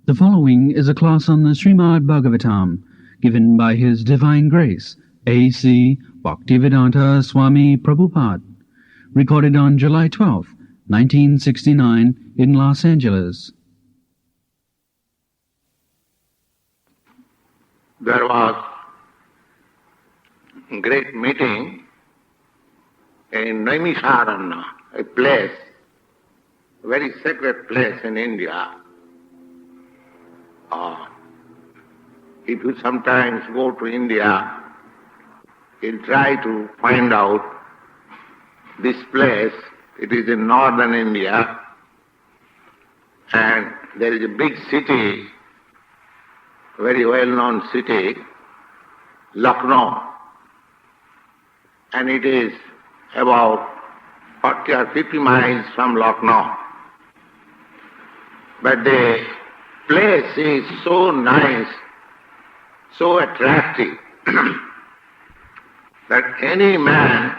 The following is a class on the Srimad Bhagavatam, given by His Divine Grace, A.C. Bhaktivedanta Swami Prabhupada, recorded on July 12, 1969, in Los Angeles. There was a great meeting in Naimisharanya, a place, a very sacred place in India. If you sometimes go to India, you'll try to find out this place. It is in northern India, and there is a big city, a very well-known city, Lucknow, and it is about 40 or 50 miles from Lucknow. But the place is so nice, so attractive, that any man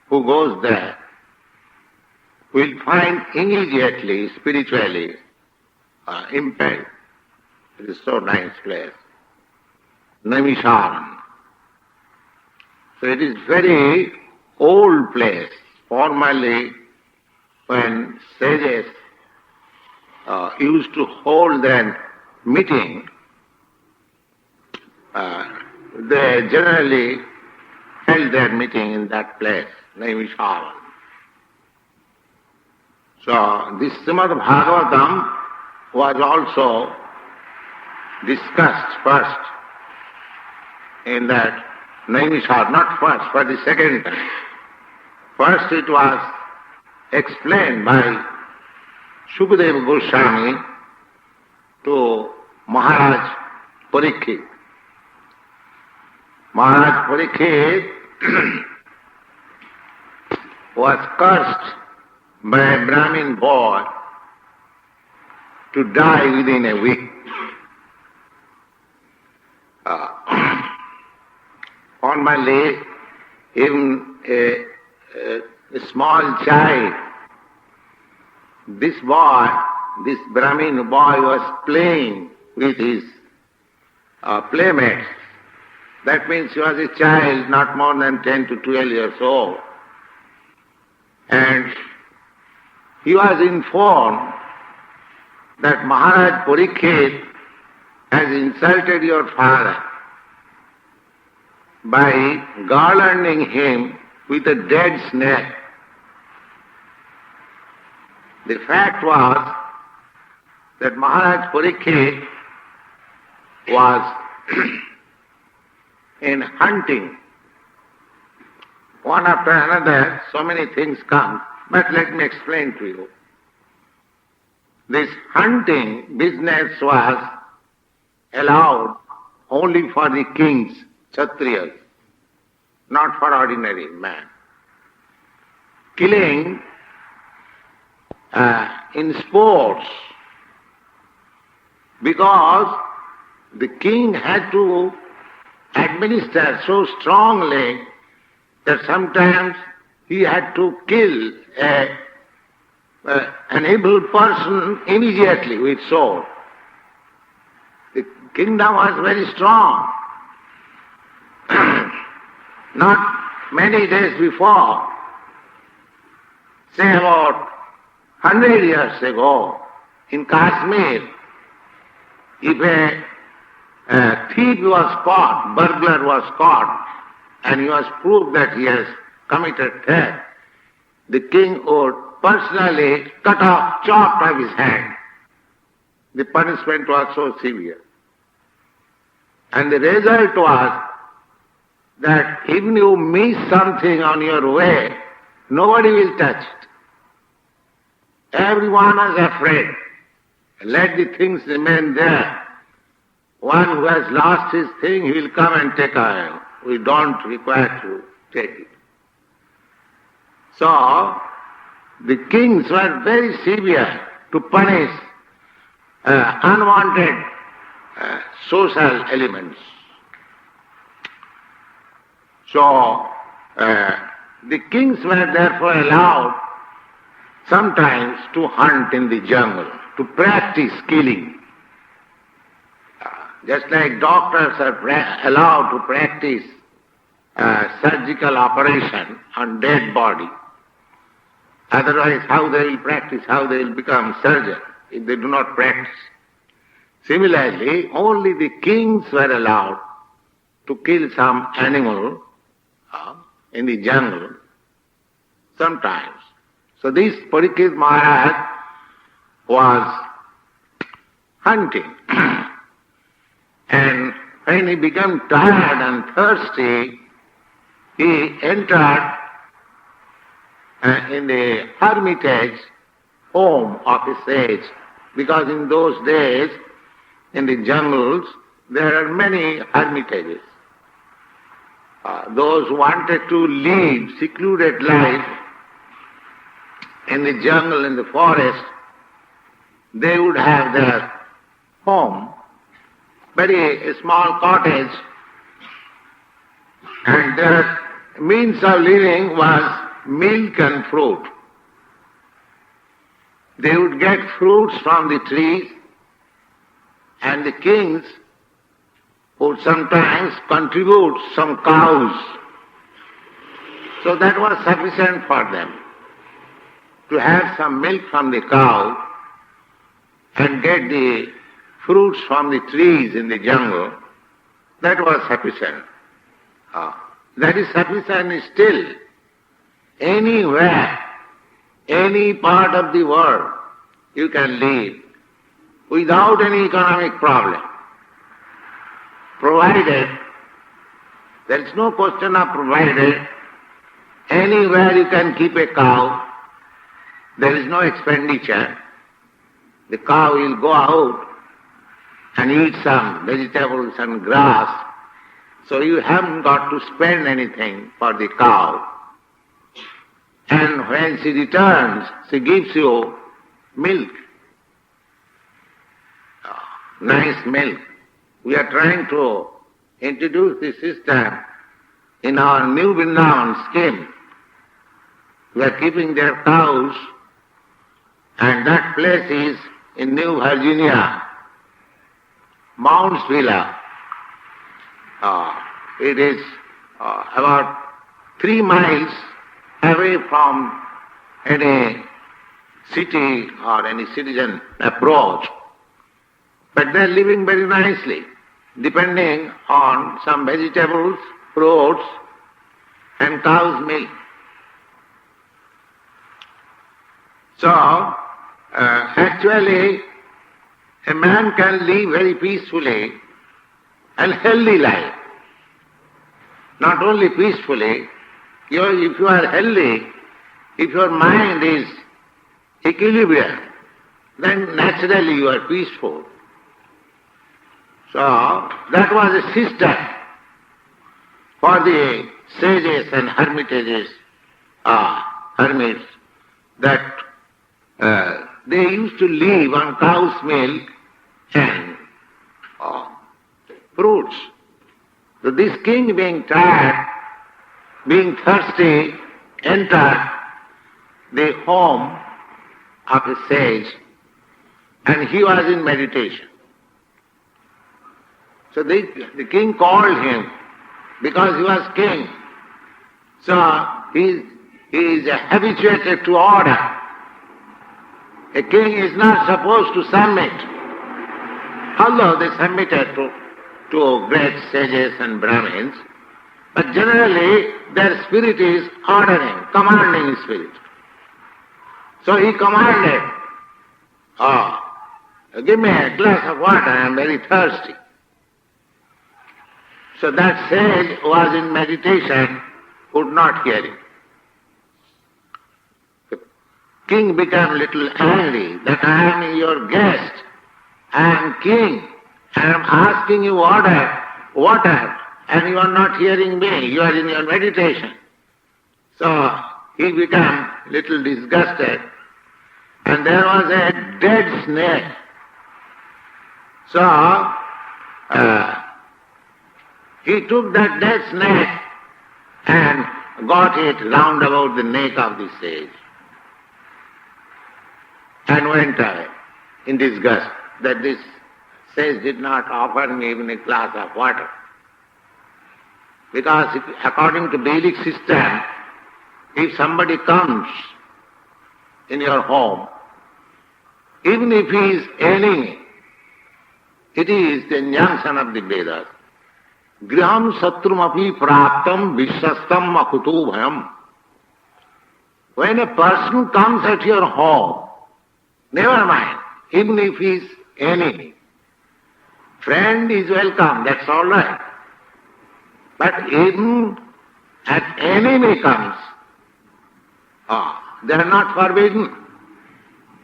who goes there will find immediately, spiritually, impelled. It is so nice place. Naimisharanya. So it is very old place. Formerly, when sages used to hold their meeting, they generally held their meeting in that place, Naimisharanya. So this Srimad Bhagavatam was also discussed first in that Naimisharanya, not first, for the second time. First it was explained by Shukadeva Goswami to Maharaj Parikshit. Maharaj Parikshit was cursed by a Brahmin boy to die within a week. Formerly, even a small child, this Brahmin boy was playing with his playmates. That means he was a child not more than 10 to 12 years old. And he was informed that Maharaj Parikshit has insulted your father by garlanding him with a dead snake. The fact was that Maharaj Parikshit was in hunting. One after another, so many things come, but let me explain to you. This hunting business was allowed only for the kings, Kshatriyas, not for ordinary man. Killing in sports, because the king had to administer so strongly that sometimes he had to kill an able person immediately with sword. The kingdom was very strong. Not many days before, say about 100 years ago, in Kashmir, if a thief was caught, burglar was caught, and he was proved that he has committed theft, the king would personally chopped off his hand. The punishment was so severe. And the result was that even you miss something on your way, nobody will touch it. Everyone is afraid. Let the things remain there. One who has lost his thing, he will come and take away. We don't require to take it. So, the kings were very severe to punish unwanted social elements. So, the kings were therefore allowed sometimes to hunt in the jungle, to practice killing. just like doctors are allowed to practice surgical operation on dead body. Otherwise, how they will practice, how they will become surgeon if they do not practice. Similarly, only the kings were allowed to kill some animal in the jungle sometimes. So this Parikshit Maharaj was hunting and when he became tired and thirsty, he entered in the hermitage home of a sage, because in those days in the jungles there are many hermitages. Those who wanted to lead secluded life in the jungle, in the forest, they would have their home, very small cottage, and their means of living was milk and fruit. They would get fruits from the trees, and the kings would sometimes contribute some cows. So that was sufficient for them to have some milk from the cow and get the fruits from the trees in the jungle. That was sufficient. That is sufficient still. Anywhere, any part of the world, you can live without any economic problem, provided, there is no question of provided, anywhere you can keep a cow, there is no expenditure. The cow will go out and eat some vegetables and grass, so you haven't got to spend anything for the cow. And when she returns, she gives you milk, nice milk. We are trying to introduce this system in our New Vrindavan scheme. We are keeping their cows, and that place is in New Virginia, Mountsville. It is about 3 miles away from any city or any citizen approach. But they are living very nicely, depending on some vegetables, fruits, and cow's milk. So, actually, a man can live very peacefully and healthy life. Not only peacefully, if you are healthy, if your mind is equilibrium, then naturally you are peaceful. So that was a system for the sages and hermitages, hermits, that they used to live on cow's milk and fruits. So this king, being tired, being thirsty, entered the home of a sage, and he was in meditation. So the king called him because he was king. So he is habituated to order. A king is not supposed to submit, although they submitted to great sages and Brahmins, but generally their spirit is ordering, commanding spirit. So he commanded, give me a glass of water, I am very thirsty. So that sage was in meditation, could not hear him. The king became a little angry that I am your guest, I am king, I am asking you water, and you are not hearing me, you are in your meditation. So he became a little disgusted, and there was a dead snake. So he took that dead snake and got it round about the neck of the sage and went away in disgust that this sage did not offer me even a glass of water. Because according to Vedic system, if somebody comes in your home, even if he is enemy, it is the injunction of the Vedas. Griham satrumapi praptam vishastam akutu bhayam. When a person comes at your home, never mind, even if he is enemy, friend is welcome, that's all right. But even an enemy comes, they are not forbidden.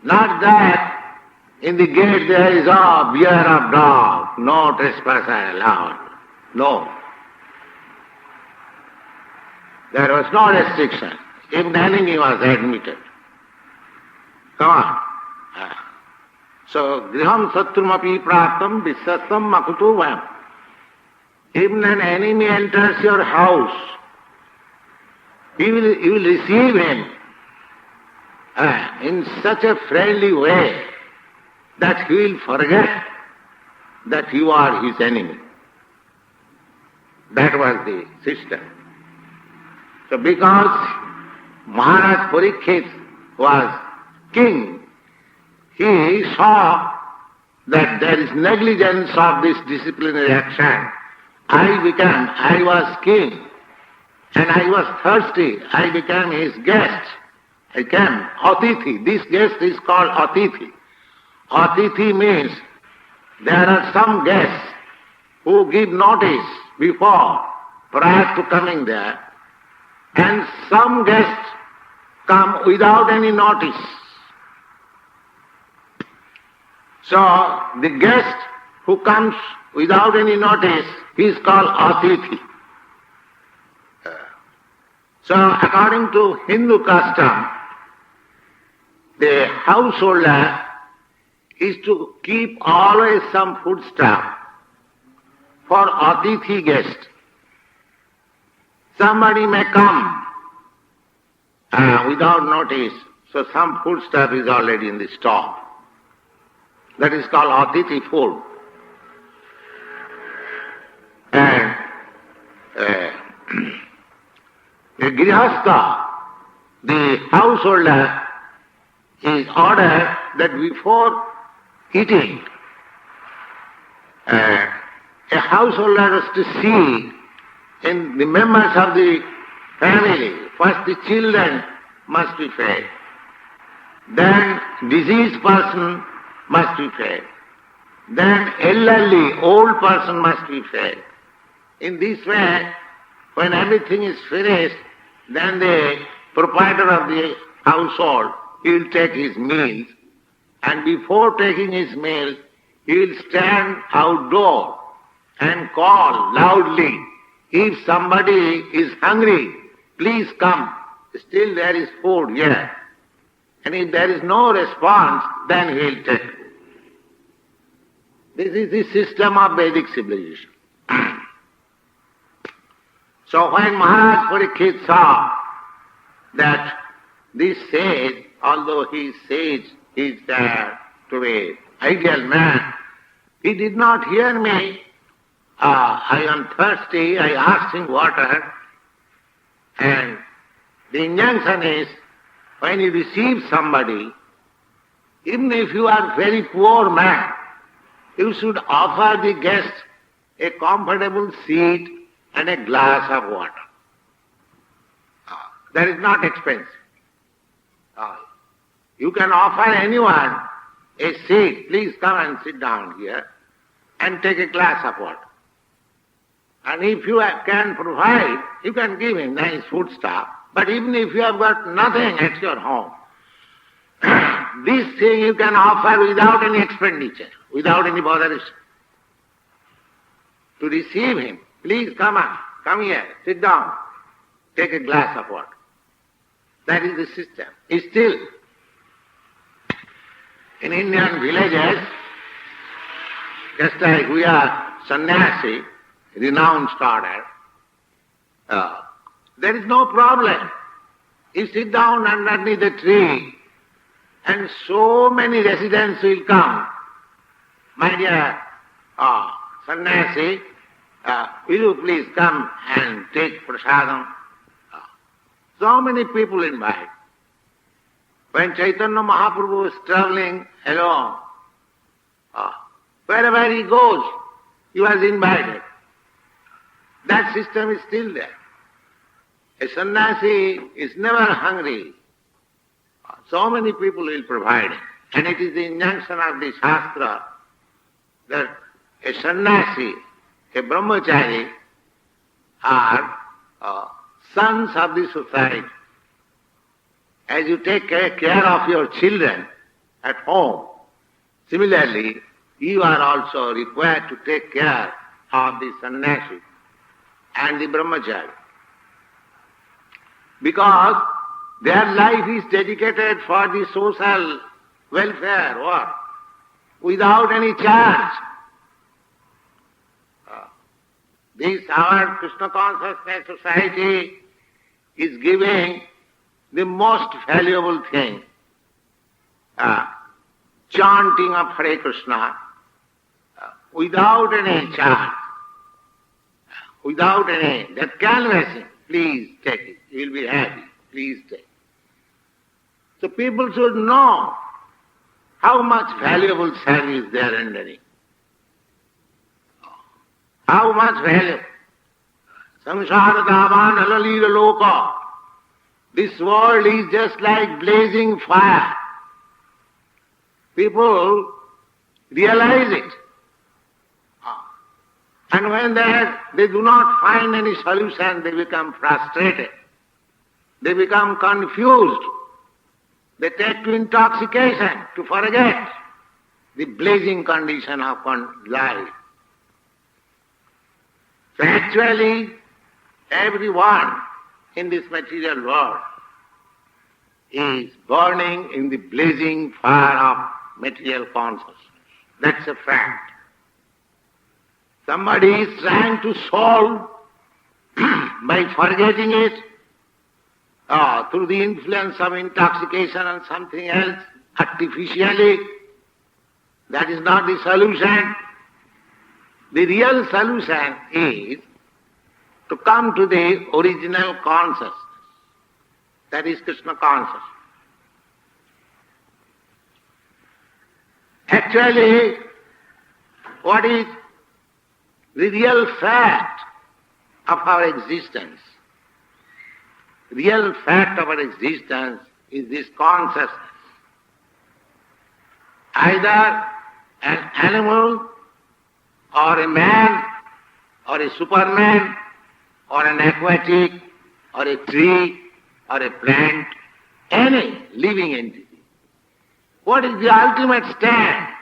Not that in the gate there is beware of dog, no trespass allowed. No. There was no restriction. Even enemy was admitted. Come on. So, griham satrumapi praptam vishastam makutu vayam. Even an enemy enters your house, you will receive him in such a friendly way that he will forget that you are his enemy. That was the system. So because Maharaj Parikshit was king, he saw that there is negligence of this disciplinary action. I was king, and I was thirsty. I became his guest. I came, Atithi. This guest is called Atithi. Atithi means there are some guests who give notice before, prior to coming there, and some guests come without any notice. So the guest who comes without any notice, he is called Atithi. So according to Hindu custom, the householder is to keep always some foodstuff for Atithi guest. Somebody may come without notice, so some foodstuff is already in the store. That is called Atithi food. And the grihastha, the householder, is ordered that before eating, a householder has to see in the members of the family, first the children must be fed, then diseased person must be fed, then elderly, old person must be fed. In this way, when everything is finished, then the proprietor of the household, he will take his meals, and before taking his meals, he will stand outdoor and call loudly, if somebody is hungry, please come, still there is food here. And if there is no response, then he will take. This is the system of Vedic civilization. So when Maharaj Parikshit saw that this sage, although he is sage, he is to be ideal man, he did not hear me. I am thirsty, I asked him water, and the injunction is, when you receive somebody, even if you are very poor man, you should offer the guest a comfortable seat and a glass of water. That is not expensive. You can offer anyone a seat, please come and sit down here and take a glass of water. And if you can provide, you can give him nice food stuff. But even if you have got nothing at your home, this thing you can offer without any expenditure, without any botheration. To receive him, please come here, sit down, take a glass of water. That is the system. Still, in Indian villages, just like we are sannyasi, renounced order, there is no problem. You sit down underneath the tree and so many residents will come. My dear sannyasi, will you please come and take prasadam? So many people invite. When Chaitanya Mahaprabhu is traveling alone, wherever he goes, he was invited. That system is still there. A sannyasi is never hungry. So many people will provide him. And it is the injunction of the Shastra that a sannyasi, a brahmachari, are sons of the society. As you take care of your children at home, similarly, you are also required to take care of the sannyasi and the brahmachari. Because their life is dedicated for the social welfare work without any charge. This our Krishna Consciousness Society is giving the most valuable thing, chanting of Hare Krishna without any charge, without any, that canvassing, please take it, you will be happy, please take it. So people should know how much valuable service they are rendering. How much value. Samsara davan alalira loka. This world is just like blazing fire. People realize it. And when they do not find any solution, they become frustrated. They become confused. They take to intoxication to forget the blazing condition of life. So actually, everyone in this material world is burning in the blazing fire of material consciousness. That's a fact. Somebody is trying to solve by forgetting it through the influence of intoxication and something else artificially. That is not the solution. The real solution is to come to the original consciousness. That is Krishna consciousness. Actually, what is the real fact of our existence? Real fact of our existence is this consciousness. Either an animal or a man or a superman or an aquatic or a tree or a plant, any living entity. What is the ultimate stand?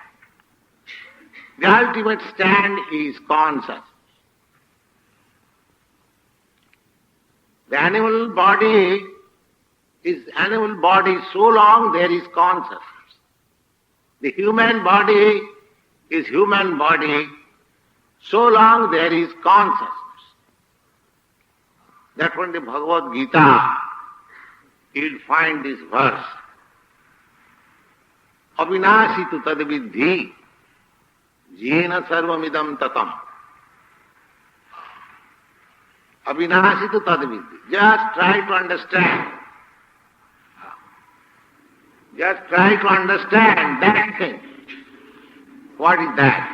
The ultimate stand is consciousness. The animal body is animal body so long there is consciousness. The human body is human body so long there is consciousness. That from the Bhagavad Gita you will find this verse. Avinasi tu tad viddhi jena sarvamidam tatam. Avinasi tu tad viddhi. Just try to understand. Just try to understand that thing. What is that?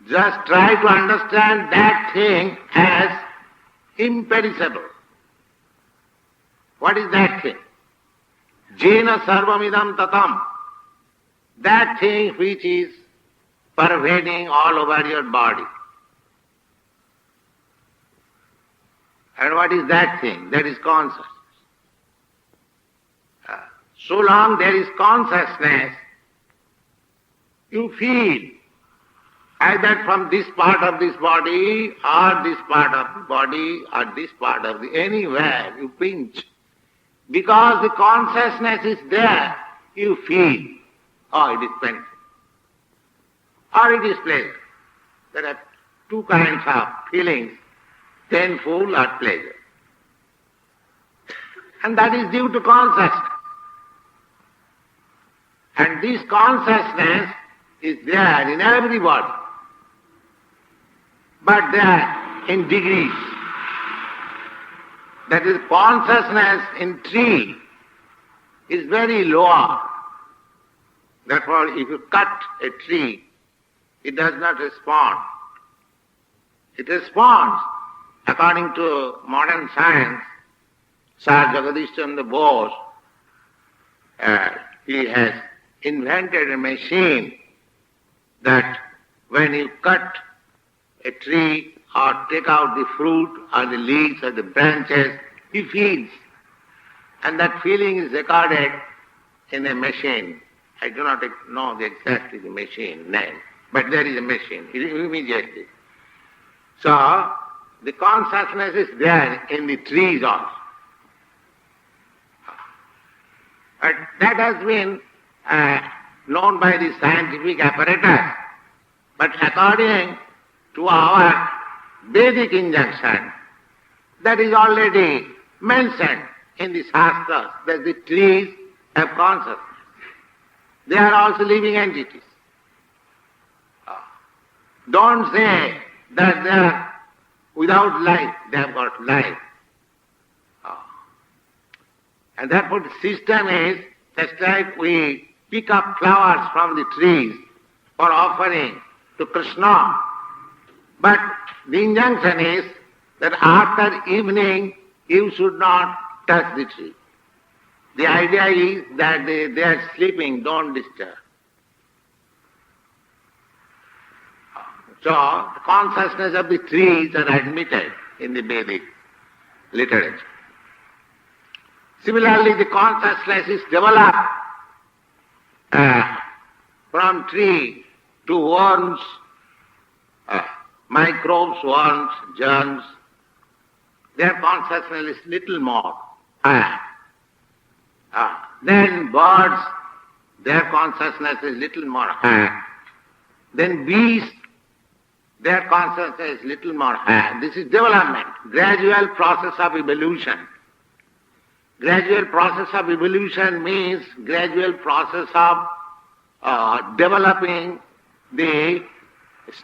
Just try to understand that thing as imperishable. What is that thing? Jena sarvamidam tatam. That thing which is pervading all over your body. And what is that thing? That is consciousness. So long there is consciousness, you feel either from this part of this body or this part of the body or this part of the anywhere you pinch. Because the consciousness is there, you feel, oh, it is painful. Or it is pleasure. There are two kinds of feelings, painful or pleasure. And that is due to consciousness. And this consciousness is there in everybody, but there in degrees. That is, consciousness in tree is very lower. Therefore, if you cut a tree, it does not respond. It responds according to modern science. Sir Jagadish Chandra Bose, he has invented a machine that when you cut a tree or take out the fruit or the leaves or the branches, he feels. And that feeling is recorded in a machine. I do not know exactly the machine name, but there is a machine, immediately. So, the consciousness is there in the trees also. But that has been known by the scientific apparatus. But according to our Vedic injunction, that is already mentioned in the Shastras, that the trees have consciousness. They are also living entities. Don't say that they are without life, they have got life. And therefore the system is just like we pick up flowers from the trees for offering to Krishna. But the injunction is that after evening you should not touch the tree. The idea is that they are sleeping, don't disturb. So the consciousness of the trees are admitted in the Vedic literature. Similarly, the consciousness is developed from tree to worms, microbes, worms, germs. Their consciousness is little more higher. Then birds, their consciousness is little more higher. Then bees, their consciousness is little more higher. This is development, gradual process of evolution. Gradual process of evolution means gradual process of developing the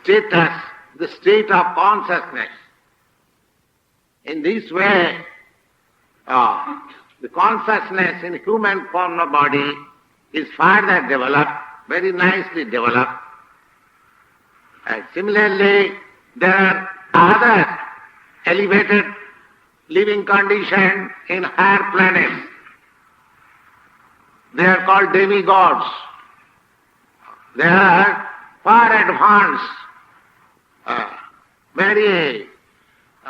status, the state of consciousness. In this way, the consciousness in human form of body is further developed, very nicely developed. And similarly, there are other elevated living conditions in higher planets. They are called demigods. They are far advanced, very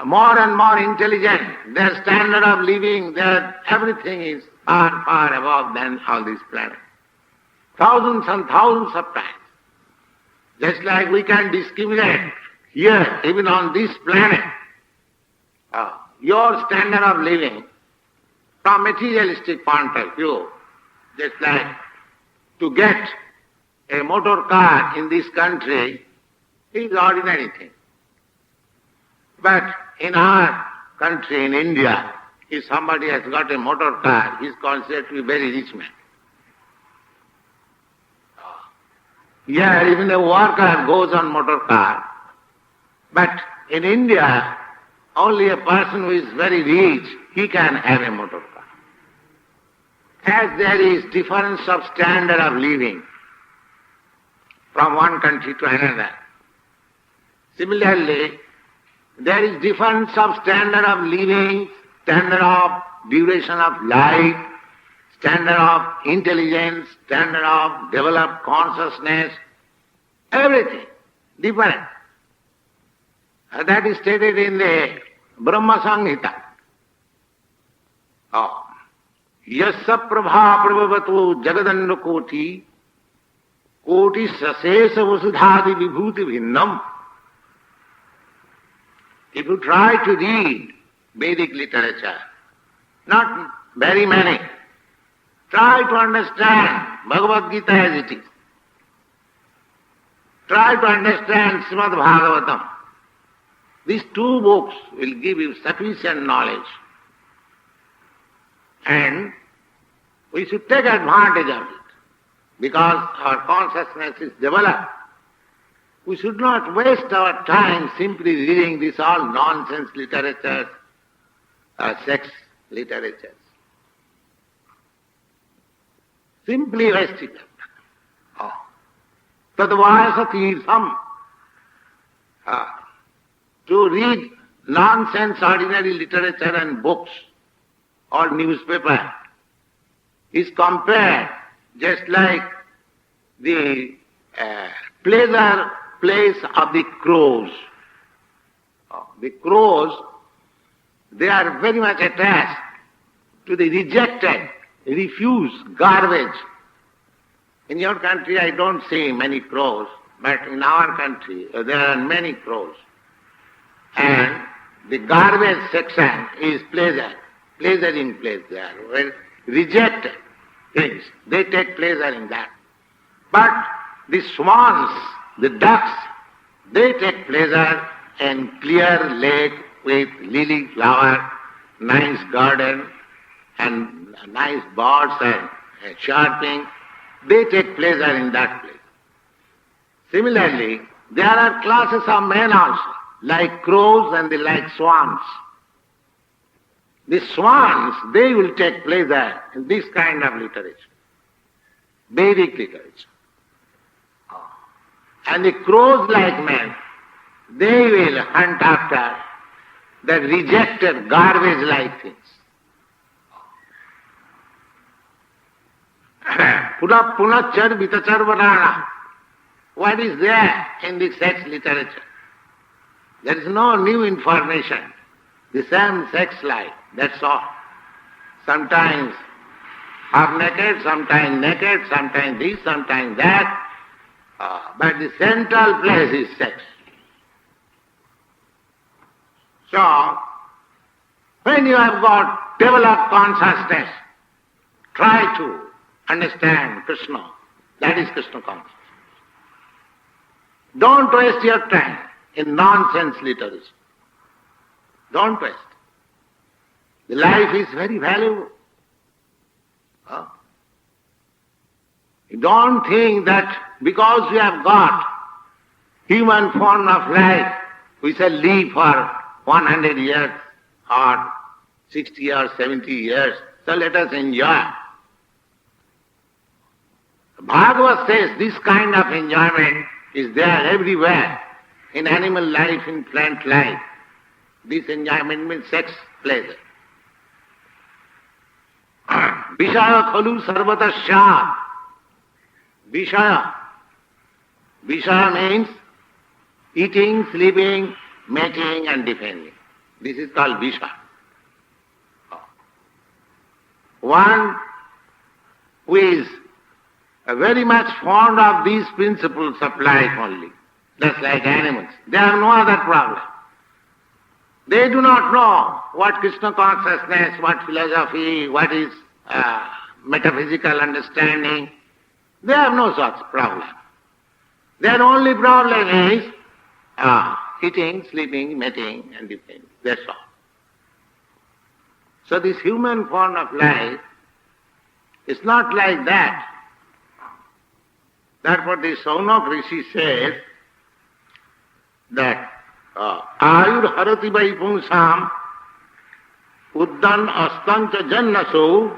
more and more intelligent. Their standard of living, everything is far, far above than all these planets. Thousands and thousands of times. Just like we can discriminate here, even on this planet, your standard of living from materialistic point of view, just like to get a motor car in this country is ordinary thing. But in our country, in India, if somebody has got a motor car, he is considered to be a very rich man. Here, even a worker goes on motor car. But in India, only a person who is very rich, he can have a motor car. As there is difference of standard of living from one country to another, similarly, there is difference of standard of living, standard of duration of life, standard of intelligence, standard of developed consciousness, everything different. That is stated in the Brahma Samhita. Yasya prabha prabhavatu jagadanna koti koti sasesa vasudhadi vibhuti bhinnam. If you try to read Vedic literature, not very many, try to understand Bhagavad Gita as it is. Try to understand Srimad Bhagavatam. These two books will give you sufficient knowledge. And we should take advantage of it. because our consciousness is developed. We should not waste our time simply reading this all nonsense literature, sex literatures. Simply waste it. Tadvayasathirsam. To read nonsense ordinary literature and books or newspaper is compared just like the pleasure place of the crows. The crows, they are very much attached to the rejected, refused garbage. In your country I don't see many crows, but in our country there are many crows. And the garbage section is pleasuring place there. Well, rejected things, they take pleasure in that. But the swans, the ducks, they take pleasure in clear lake with lily flower, nice garden, and nice birds and chirping. They take pleasure in that place. Similarly, there are classes of men also, like crows and like swans. The swans, they will take pleasure in this kind of literature, Vedic literature. And the crows like men, they will hunt after the rejected garbage like things. Punachar vitachar varana. What is there in the sex literature? There is no new information. The same sex life, that's all. Sometimes half naked, sometimes this, sometimes that. But the central place is sex. So, when you have got developed consciousness, try to understand Krishna. That is Krishna consciousness. Don't waste your time in nonsense literature. Don't waste. The life is very valuable. You don't think that because we have got human form of life, we shall live for 100 years or 60 or 70 years, so let us enjoy. Bhagavad says this kind of enjoyment is there everywhere, in animal life, in plant life. This enjoyment means sex pleasure. Vishaya khalu sarvata shyam. Vishaya. Vishaya means eating, sleeping, mating and defending. This is called Vishaya. One who is very much fond of these principles of life only, just like animals. They have no other problem. They do not know what Krishna consciousness, what philosophy, what is metaphysical understanding. They have no such problem. Their only problem is eating, sleeping, mating and defending. That's all. So this human form of life is not like that. Therefore the Saunaka Rishi says that Ayur harati vai pungsam uddan astancha jannaso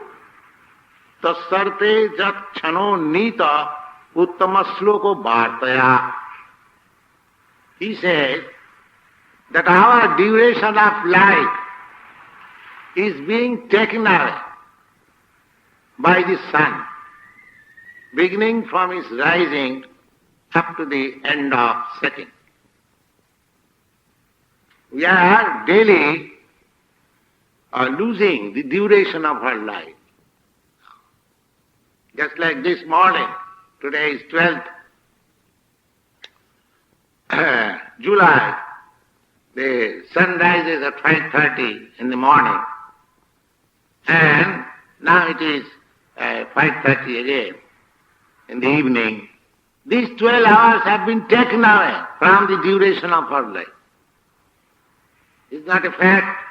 tasarte jat chano nita uttamashloko bhartaya. He says that our duration of life is being taken away by the sun, beginning from its rising up to the end of setting. We are daily losing the duration of our life. Just like this morning, today is 12th July, the sun rises at 5:30 in the morning, and now it is 5:30 again in the evening. These 12 hours have been taken away from the duration of our life. It's not a fact.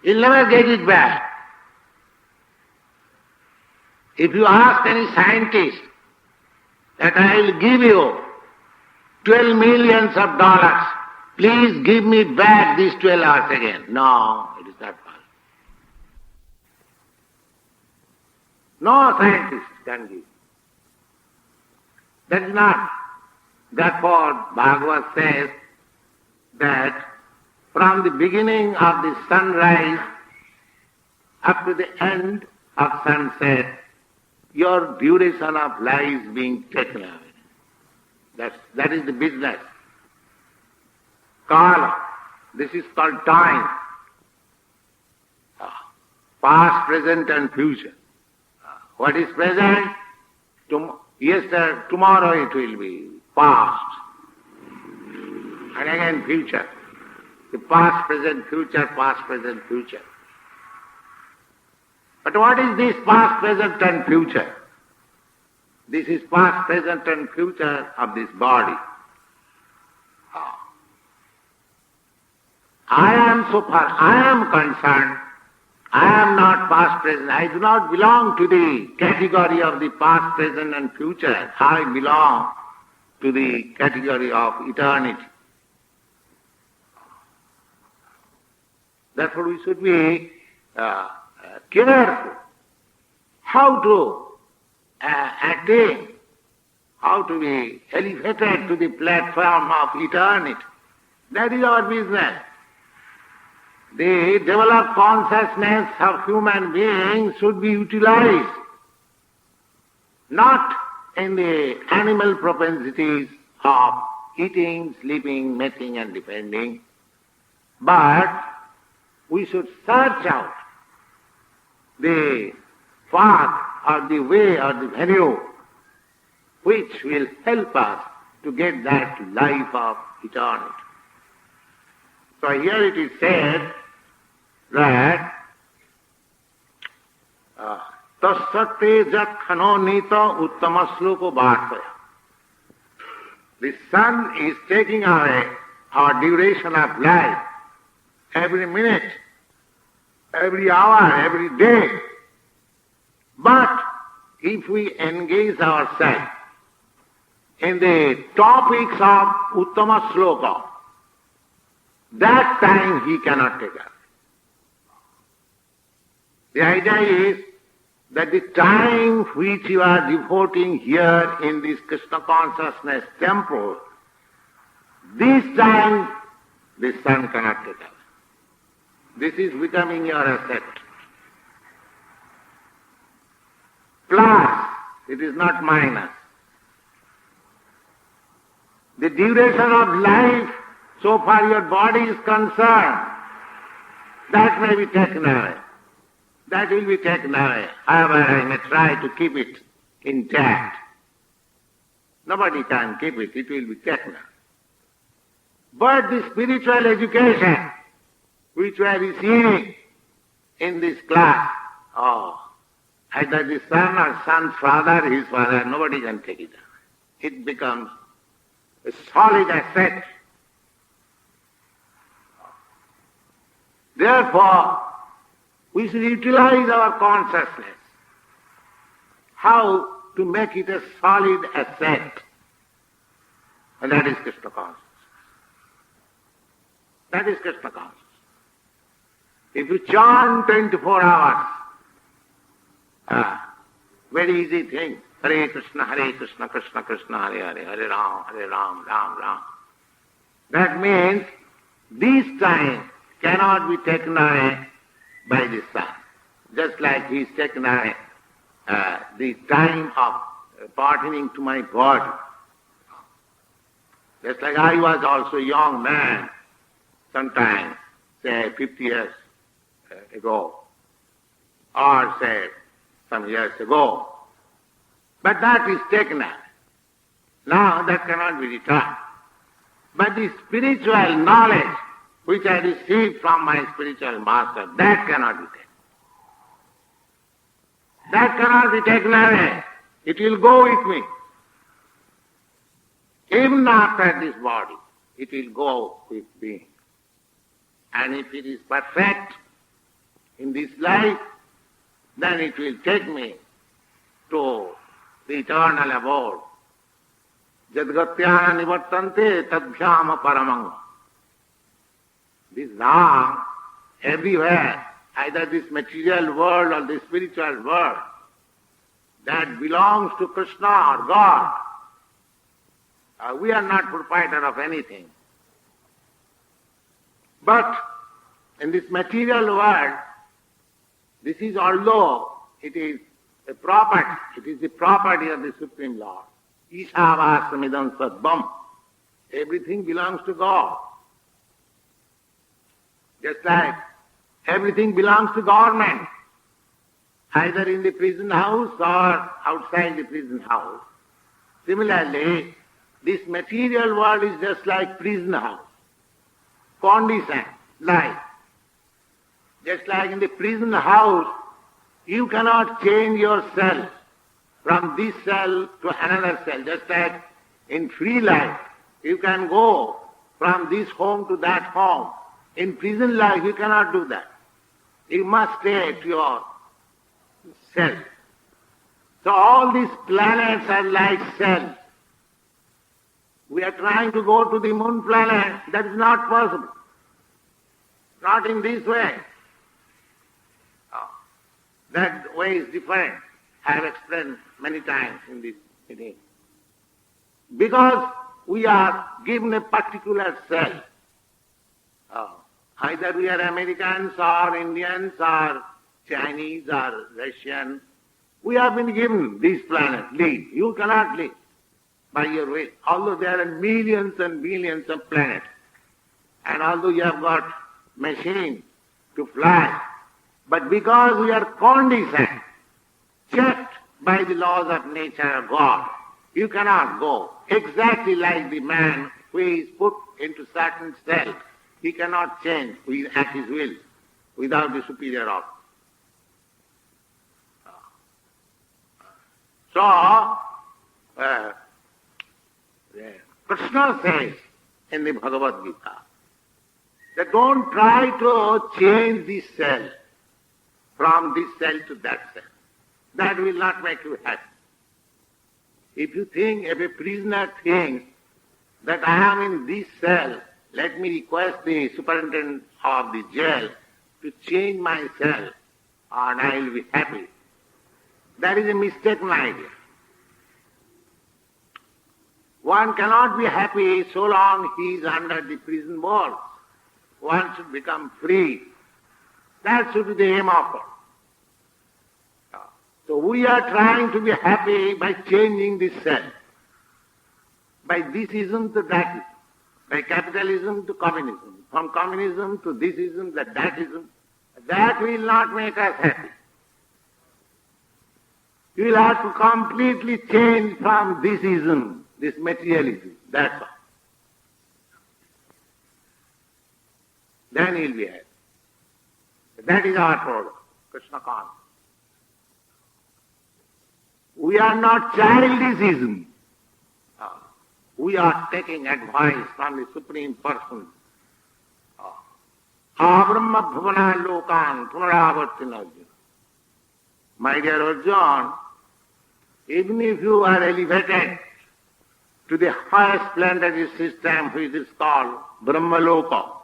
You'll never get it back. If you ask any scientist that I will give you 12 millions of dollars. Please give me back these 12 hours again. No, it is not possible. No scientist can give. That is not. Therefore, Bhagavad says that from the beginning of the sunrise up to the end of sunset, your duration of life is being taken away. That is the business. Kala. This is called time. Past, present and future. What is present? Yesterday, tomorrow it will be past. And again future. The past, present, future, past, present, future. But what is this past, present and future? This is past, present and future of this body. I am so far, I am concerned, I am not past, present. I do not belong to the category of the past, present and future. I belong to the category of eternity. Therefore we should be careful how to attain, how to be elevated to the platform of eternity. That is our business. The developed consciousness of human beings should be utilized, not in the animal propensities of eating, sleeping, mating and defending, but we should search out the path or the way or the venue which will help us to get that life of eternity. So here it is said that tasate jat khano nita uttama sloka bhartaya. The sun is taking away our duration of life every minute, every hour, every day. But if we engage ourselves in the topics of Uttama Sloka, that time he cannot take us. The idea is that the time which you are devoting here in this Krishna consciousness temple, this time the sun cannot take us. This is becoming your asset. Plus, it is not minus. The duration of life, so far your body is concerned, that may be taken away. That will be taken away. However, I may try to keep it intact. Nobody can keep it, it will be taken away. But the spiritual education which we are receiving in this class, either the son or son's father, his father, nobody can take it away. It becomes a solid asset. Therefore, we should utilize our consciousness. How to make it a solid asset? And that is Krishna consciousness. That is Krishna consciousness. If you chant 24 hours, very easy thing. Hare Krishna, Krishna Krishna, Hare Hare, Hare Ram, Ram Ram. That means this time cannot be taken away by the sun. Just like he is taken away the time of pertaining to my body. Just like I was also a young man sometime, say 50 years ago, or say some years ago. But that is taken away. Now that cannot be returned. But the spiritual knowledge which I received from my spiritual master, that cannot be taken. That cannot be taken away. It will go with me. Even after this body, it will go with me. And if it is perfect in this life, then it will take me to the eternal abode Jadgatya nivartante tadbhyam paramang. This Dham, everywhere, either this material world or the spiritual world, that belongs to Krishna or God. We are not proprietor of anything. But in this material world, this is although it is a property, it is the property of the Supreme Lord. Ishavasamidan sadbam. Everything belongs to God. Just like everything belongs to government, either in the prison house or outside the prison house. Similarly, this material world is just like prison house. Condition, life. Just like in the prison house, you cannot change yourself from this cell to another cell. Just like in free life, you can go from this home to that home. In prison life, you cannot do that. You must stay to your self. So all these planets are like cells. We are trying to go to the moon planet. That is not possible. Not in this way. That way is different. I have explained many times in this meeting. Because we are given a particular cell. Either we are Americans or Indians or Chinese or Russian. We have been given this planet. Live. You cannot live by your will. Although there are millions and billions of planets. And although you have got machine to fly. But because we are conditioned, checked by the laws of nature of God, you cannot go. Exactly like the man who is put into certain cell. He cannot change at his will without the superior order. So, Krishna says in the Bhagavad Gita that don't try to change this cell from this cell to that cell. That will not make you happy. If you think, if a prisoner thinks that I am in this cell, let me request the superintendent of the jail to change my cell and I will be happy. That is a mistaken idea. One cannot be happy so long he is under the prison walls. One should become free. That should be the aim of it. So we are trying to be happy by changing this cell. By thisism to thatism. By capitalism to communism. From communism to thisism, thatism. That will not make us happy. You will have to completely change from thisism, this materialism. That's all. Then he'll be happy. That is our problem, Krishna consciousness. We are not childism. We are taking advice from the Supreme Person. Abrahma bhavana lokan punaravartin Arjuna. My dear Arjuna, even if you are elevated to the highest planetary system, which is called Brahmaloka,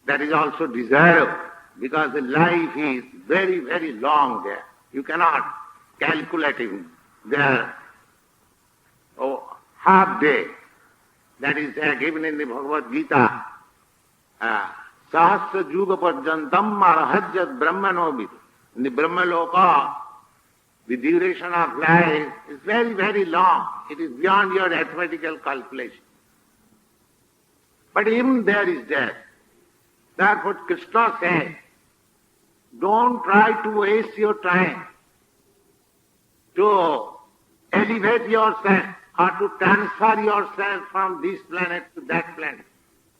that is also desirable, because the life is very, very long there. You cannot calculate even there. Half day, that is given in the Bhagavad Gita. Sahasra Juga Parjantam Marahajyat Brahmanovid. In the Brahmaloka, the duration of life is very, very long. It is beyond your arithmetical calculation. But even there is death. Therefore Krishna says, don't try to waste your time to elevate yourself or to transfer yourself from this planet to that planet.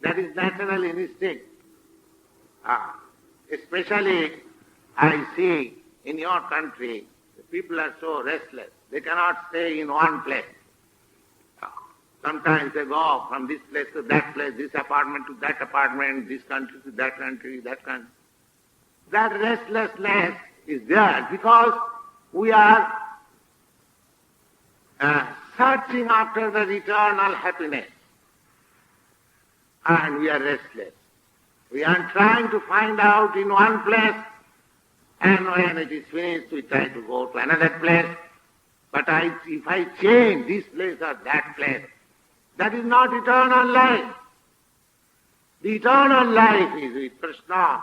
That is natural instinct. Especially I see in your country, the people are so restless. They cannot stay in one place. Sometimes they go from this place to that place, this apartment to that apartment, this country to that country, that country. That restlessness is there because we are searching after the eternal happiness. And we are restless. We are trying to find out in one place, and when it is finished, we try to go to another place. But if I change this place or that place, that is not eternal life. The eternal life is with Krishna.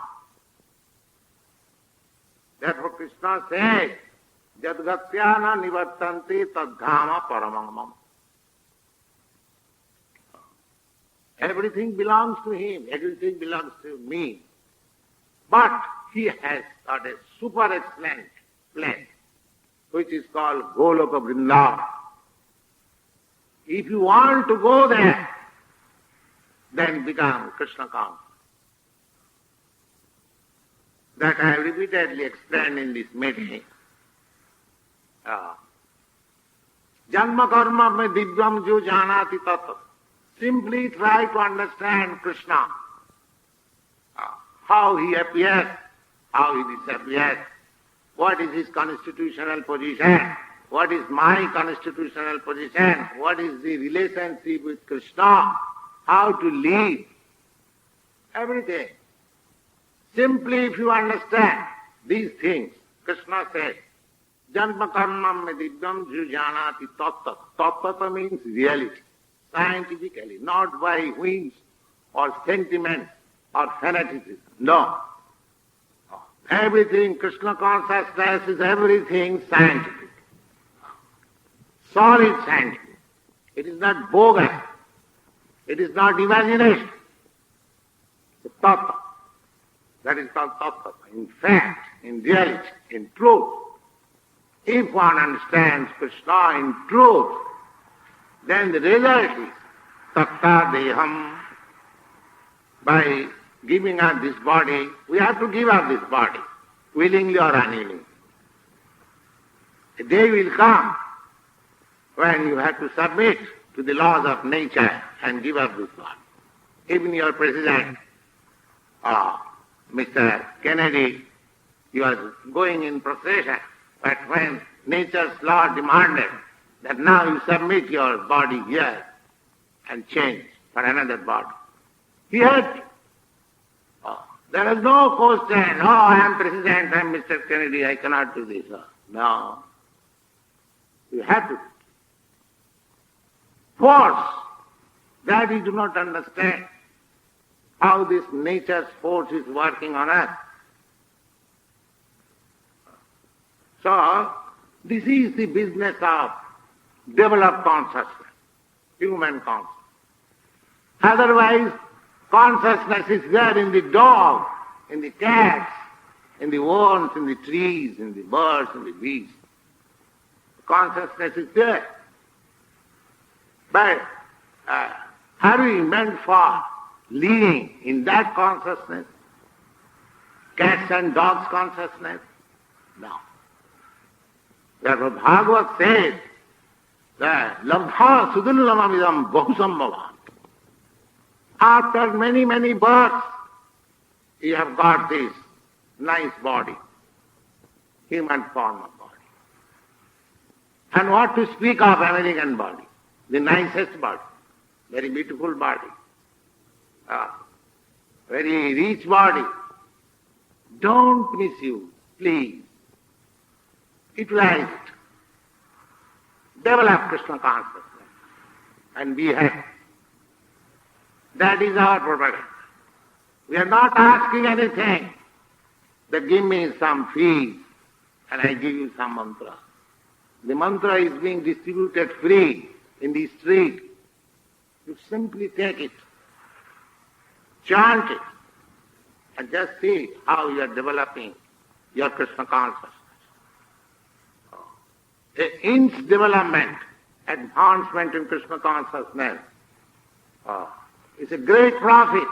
Therefore Krishna says, Jadgatyana nivartante tadghama paramamam. Everything belongs to him, everything belongs to me. But he has got a super excellent place, which is called Goloka Vrindavan. If you want to go there, then become Krishna conscious. That I have repeatedly explained in this meeting. Janma karma me divyam jo janati tattva. Simply try to understand Krishna. How he appears, how he disappears, what is his constitutional position, what is my constitutional position, what is the relationship with Krishna, how to live, everything. Simply if you understand these things, Krishna says, Janma karma me divyam janati tattva. Tattva means reality, scientifically, not by whims or sentiments or fanaticism. No. Everything, Krishna consciousness is everything scientific. Solid scientific. It is not bogus. It is not imagination. It's a tattva. That is called tattva. In fact, in reality, in truth. If one understands Krishna in truth, then the result is tatta deham. By giving up this body, we have to give up this body, willingly or unwillingly. A day will come when you have to submit to the laws of nature and give up this body. Even your president, Mr. Kennedy, you are going in procession, but when nature's law demanded that now you submit your body here and change for another body, he had to. There is no question, I am President, I am Mr. Kennedy, I cannot do this. No. You have to. Force, that we do not understand how this nature's force is working on us. So, this is the business of developed consciousness, human consciousness. Otherwise, consciousness is there in the dog, in the cats, in the worms, in the trees, in the birds, in the beasts. Consciousness is there. But are we meant for living in that consciousness? Cats and dogs' consciousness? No. Therefore Bhagavad says that labdha sudullamamidam bahusambhavat. After many, many births, you have got this nice body, human form of body. And what to speak of American body, the nicest body, very beautiful body, very rich body. Don't misuse, please. Utilize it. Develop Krishna consciousness and be happy. That is our propaganda. We are not asking anything. That give me some fees and I give you some mantra. The mantra is being distributed free in the street. You simply take it, chant it, and just see how you are developing your Krishna consciousness. An inch development, advancement in Krishna consciousness is a great profit.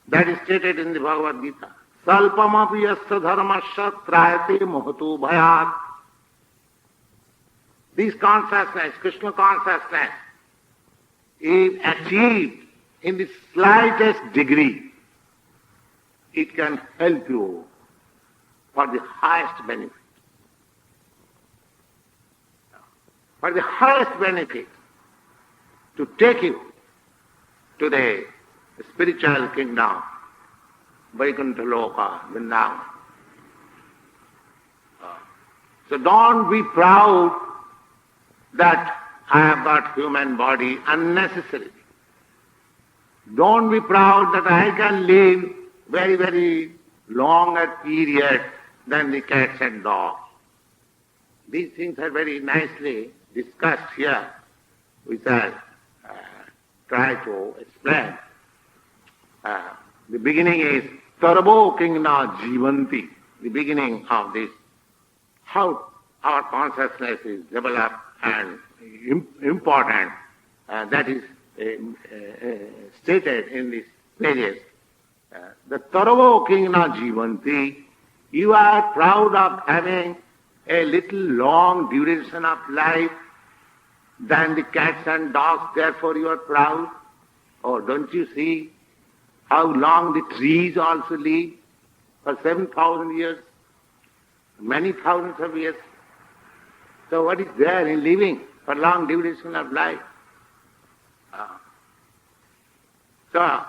That is stated in the Bhagavad Gita. Salpamapi yasya dharmasya trayate mohatu bhayat. This consciousness, Krishna consciousness, is achieved in the slightest degree. It can help you for the highest benefit. for the highest benefit, to take you to the spiritual kingdom, Vaikuntha Loka, Vrindavan. So don't be proud that I have got human body unnecessarily. Don't be proud that I can live very, very longer period than the cats and dogs. These things are very nicely discussed here. We shall try to explain. The beginning is Tarabo Kingna Jivanti, the beginning of this, how our consciousness is developed and important. That is stated in these pages. The Taravo Kingna Jivanti, you are proud of having a little long duration of life than the cats and dogs, therefore you are proud? Or don't you see how long the trees also live? For 7,000 years, many thousands of years. So what is there in living for long duration of life? So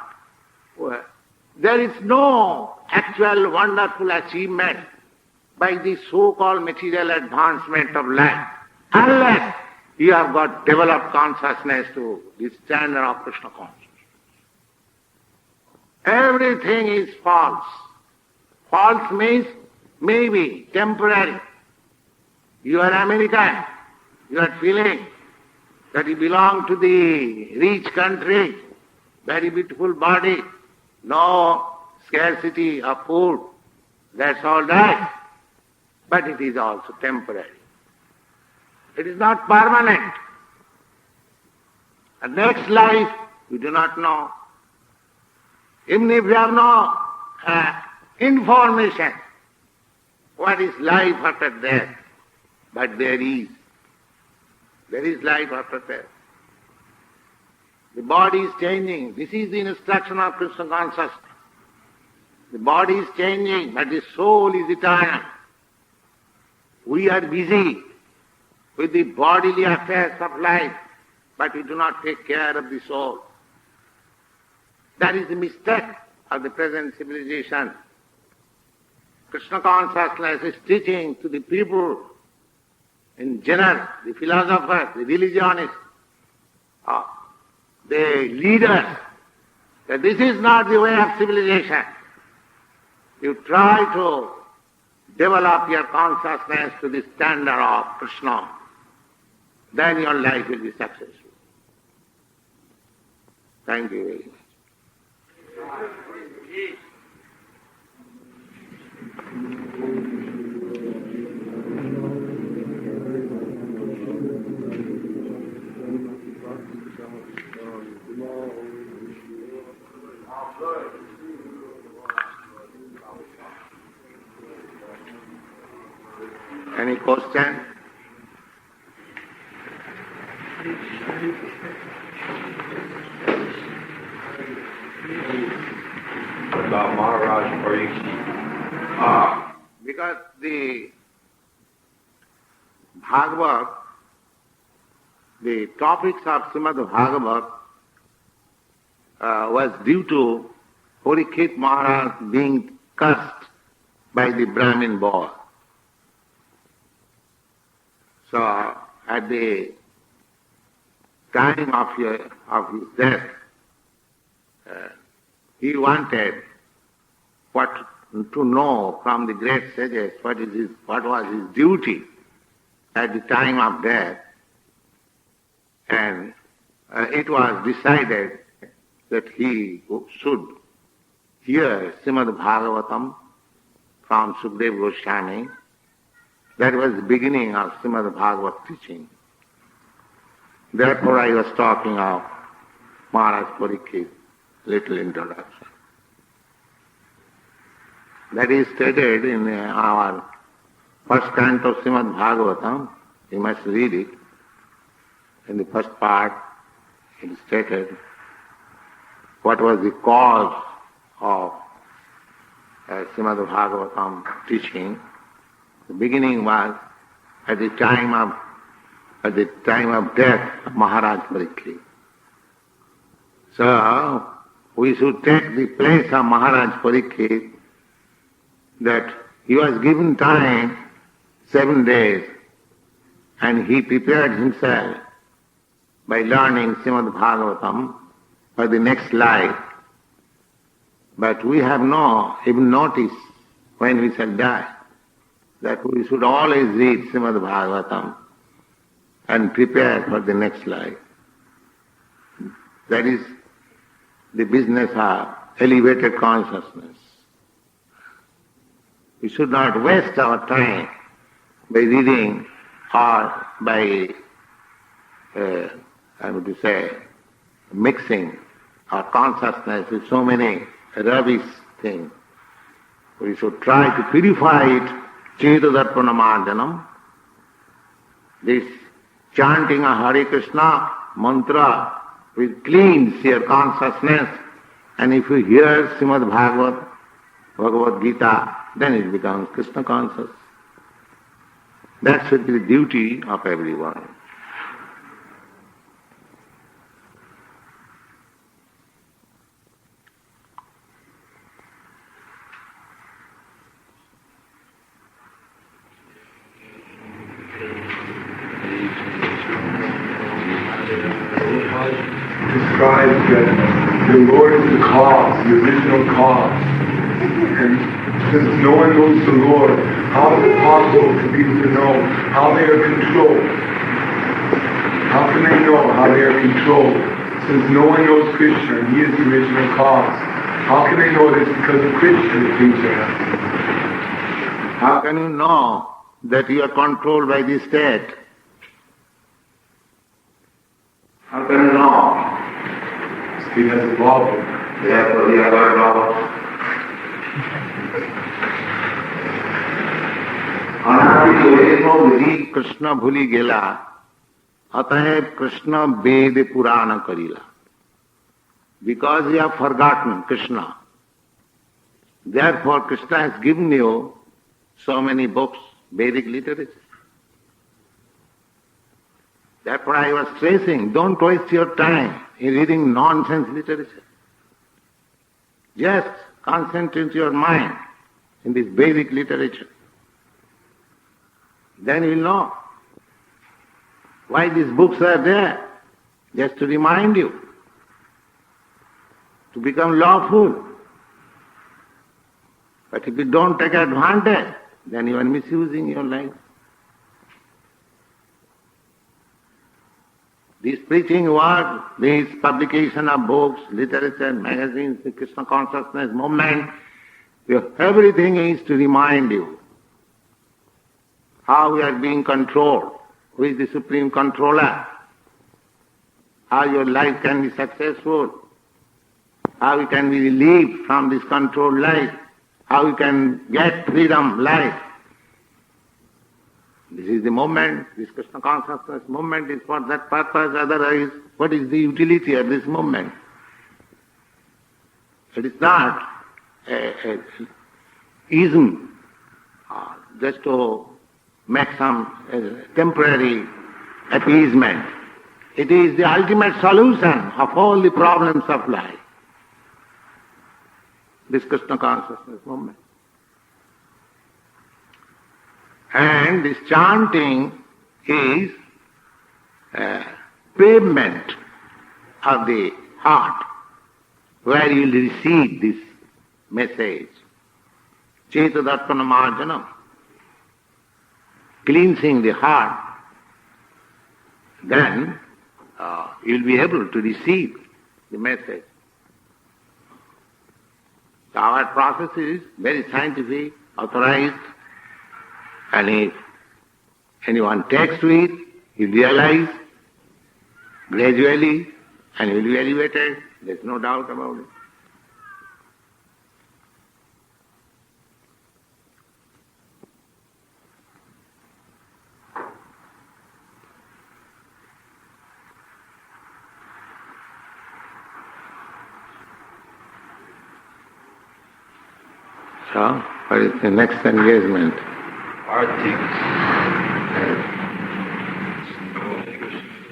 there is no actual wonderful achievement by the so-called material advancement of life unless you have got developed consciousness to the standard of Krishna consciousness. Everything is false. False means maybe temporary. You are American. You are feeling that you belong to the rich country, very beautiful body, no scarcity of food. That's all right. But it is also temporary. It is not permanent. The next life, you do not know. Even if you have no information, what is life after death? But there is life after death. The body is changing. This is the instruction of Krishna consciousness. The body is changing, but the soul is eternal. We are busy with the bodily affairs of life, but we do not take care of the soul. That is the mistake of the present civilization. Krishna consciousness is teaching to the people in general, the philosophers, the religionists, the leaders, that this is not the way of civilization. You try to develop your consciousness to the standard of Krishna, then your life will be successful. Thank you very much. Any question? About Maharaj Parikshit. Because the Bhagavad, the topics of Srimad Bhagavad was due to Parikshit Maharaj being cursed by the Brahmin boy. So at the time of his death, he wanted to know from the great sages what was his duty at the time of death, and it was decided that he should hear Srimad Bhagavatam from Sukadeva Goswami. That was the beginning of Srimad Bhagavat teaching. Therefore I was talking of Maharaj Parikshit, little introduction. That is stated in our first canto of Srimad Bhagavatam. You must read it. In the first part, it is stated what was the cause of Srimad Bhagavatam teaching. The beginning was at the time of at the time of death of Maharaj Parikshit. So, we should take the place of Maharaj Parikshit, that he was given time 7 days and he prepared himself by learning Srimad Bhagavatam for the next life. But we have no even notice when we shall die that we should always read Srimad Bhagavatam and prepare for the next life. That is the business of elevated consciousness. We should not waste our time by reading or by, mixing our consciousness with so many rubbish things. We should try to purify it, Chetadarpana Marjanam. This chanting of Hare Krishna mantra will cleanse your consciousness, and if you hear Srimad Bhagavad Gita, then it becomes Krishna conscious. That should be the duty of everyone. Describes that the Lord is the cause, the original cause. And since no one knows the Lord, how is it possible for people to know how they are controlled? How can they know how they are controlled? Since no one knows Krishna and he is the original cause, how can they know this? Because of Krishna that things are happening. How can you know that you are controlled by this state? How can you know? He has evolved. Therefore, you are evolved. जीव कृष्ण भूली गेला अतः Krishna Veda Purana Karila. Because you have forgotten Krishna, therefore Krishna has given you so many books, Vedic literature. Therefore I was stressing, don't waste your time in reading nonsense literature. Just concentrate your mind in this Vedic literature. Then you will know why these books are there, just to remind you to become lawful. But if you don't take advantage, then you are misusing your life. This preaching work, this publication of books, literature, magazines, the Krishna consciousness movement, everything is to remind you how we are being controlled, who is the supreme controller, how your life can be successful, how you can be relieved from this controlled life, how you can get freedom, life. This is the movement, this Krishna consciousness movement is for that purpose, otherwise what is the utility of this movement? It is not a ism, just to make some temporary appeasement. It is the ultimate solution of all the problems of life. This Krishna consciousness movement. And this chanting is a pavement of the heart where you will receive this message. Chetadarpana Marjanam. Cleansing the heart, then you will be able to receive the message. So our process is very scientific, authorized, and if anyone takes to it, he will realize gradually and he will be elevated. There is no doubt about it. So, what is the next engagement? Arti.